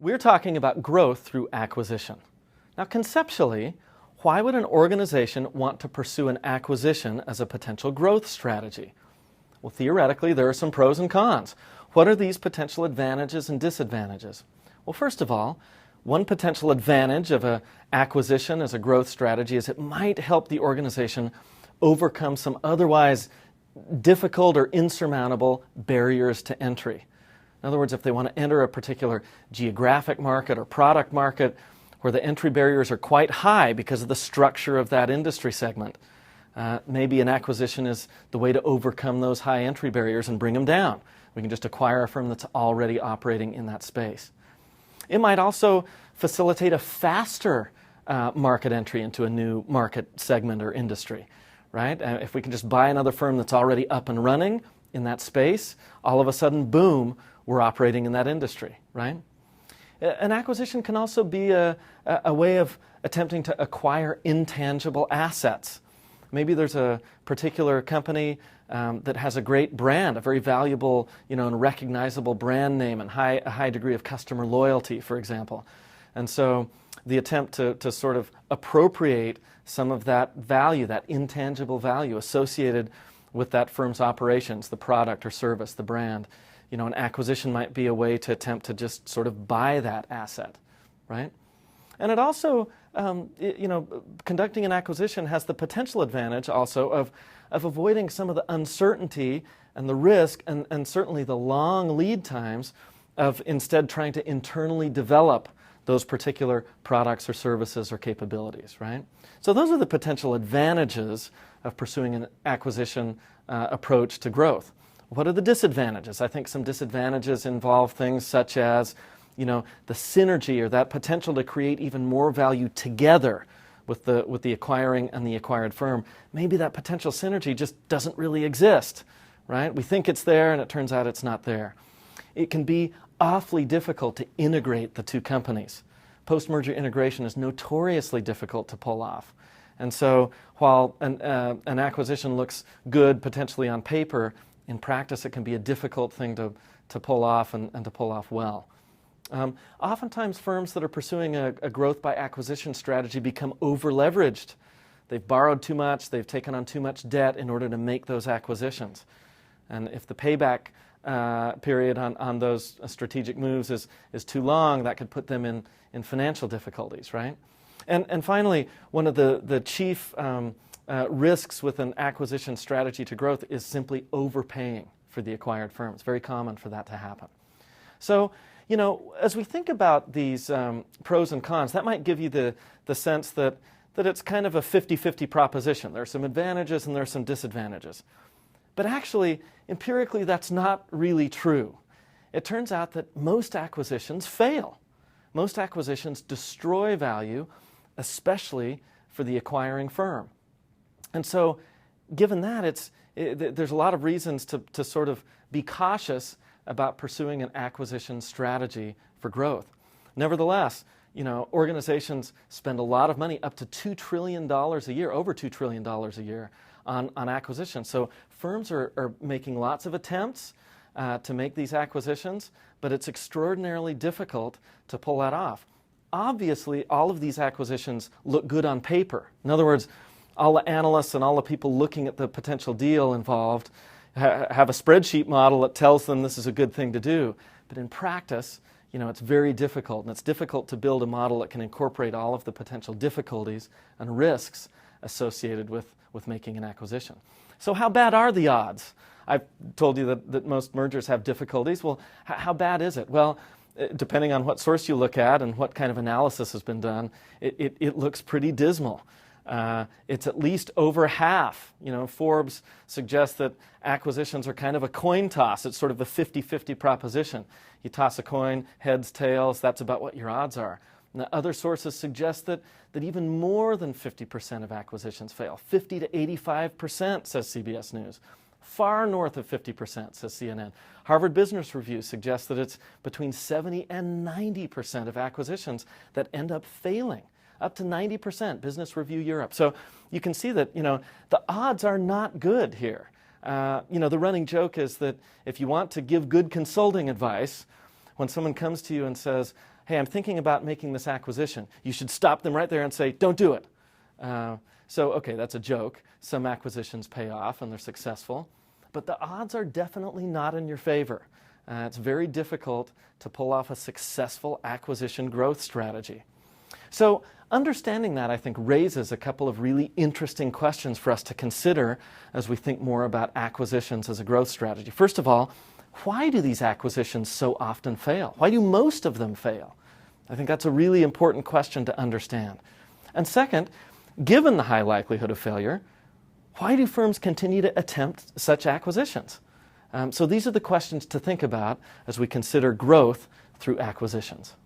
We're talking about growth through acquisition. Now, conceptually, why would an organization want to pursue an acquisition as a potential growth strategy? Well, theoretically, there are some pros and cons. What are these potential advantages and disadvantages? Well, first of all, one potential advantage of an acquisition as a growth strategy is it might help the organization overcome some otherwise difficult or insurmountable barriers to entry. In other words, if they want to enter a particular geographic market or product market where the entry barriers are quite high because of the structure of that industry segment, maybe an acquisition is the way to overcome those high entry barriers and bring them down. We can just acquire a firm that's already operating in that space. It might also facilitate a faster market entry into a new market segment or industry, right? If we can just buy another firm that's already up and running in that space, all of a sudden, boom, we're operating in that industry, right? An acquisition can also be a way of attempting to acquire intangible assets. Maybe there's a particular company that has a great brand, a very valuable, and recognizable brand name and a high degree of customer loyalty, for example. And so the attempt to sort of appropriate some of that value, that intangible value associated with that firm's operations, the product or service, the brand. An acquisition might be a way to attempt to just sort of buy that asset, right? And it also, conducting an acquisition has the potential advantage also of avoiding some of the uncertainty and the risk and certainly the long lead times of instead trying to internally develop those particular products or services or capabilities, right? So those are the potential advantages of pursuing an acquisition approach to growth. What are the disadvantages? I think some disadvantages involve things such as, the synergy or that potential to create even more value together with the acquiring and the acquired firm. Maybe that potential synergy just doesn't really exist, right? We think it's there and it turns out it's not there. It can be awfully difficult to integrate the two companies. Post-merger integration is notoriously difficult to pull off. And so while an acquisition looks good potentially on paper, in practice, it can be a difficult thing to pull off and to pull off well. Oftentimes, firms that are pursuing a growth by acquisition strategy become over-leveraged. They've borrowed too much, they've taken on too much debt in order to make those acquisitions. And if the payback period on those strategic moves is too long, that could put them in financial difficulties, right? And finally, one of the chief risks with an acquisition strategy to growth is simply overpaying for the acquired firm. It's very common for that to happen. So, as we think about these pros and cons, that might give you the sense that it's kind of a 50-50 proposition. There are some advantages and there are some disadvantages. But actually, empirically, that's not really true. It turns out that most acquisitions fail. Most acquisitions destroy value, especially for the acquiring firm. And so, given that, there's a lot of reasons to sort of be cautious about pursuing an acquisition strategy for growth. Nevertheless, organizations spend a lot of money, up to $2 trillion a year, over $2 trillion a year on acquisitions. So firms are making lots of attempts to make these acquisitions, but it's extraordinarily difficult to pull that off. Obviously, all of these acquisitions look good on paper. In other words, all the analysts and all the people looking at the potential deal involved have a spreadsheet model that tells them this is a good thing to do. But in practice, it's very difficult, and it's difficult to build a model that can incorporate all of the potential difficulties and risks associated with making an acquisition. So how bad are the odds? I've told you that most mergers have difficulties. Well, how bad is it? Well, depending on what source you look at and what kind of analysis has been done, it looks pretty dismal. It's at least over half. Forbes suggests that acquisitions are kind of a coin toss. It's sort of a 50-50 proposition. You toss a coin, heads, tails, that's about what your odds are. Now, other sources suggest that even more than 50% of acquisitions fail. 50 to 85%, says CBS News. Far north of 50%, says CNN. Harvard Business Review suggests that it's between 70 and 90% of acquisitions that end up failing. Up to 90%, Business Review Europe. So you can see that, the odds are not good here. The running joke is that if you want to give good consulting advice, when someone comes to you and says, hey, I'm thinking about making this acquisition, you should stop them right there and say, don't do it. Okay, that's a joke. Some acquisitions pay off and they're successful, but the odds are definitely not in your favor. It's very difficult to pull off a successful acquisition growth strategy. So understanding that, I think, raises a couple of really interesting questions for us to consider as we think more about acquisitions as a growth strategy. First of all, why do these acquisitions so often fail? Why do most of them fail? I think that's a really important question to understand. And second, given the high likelihood of failure, why do firms continue to attempt such acquisitions? So these are the questions to think about as we consider growth through acquisitions.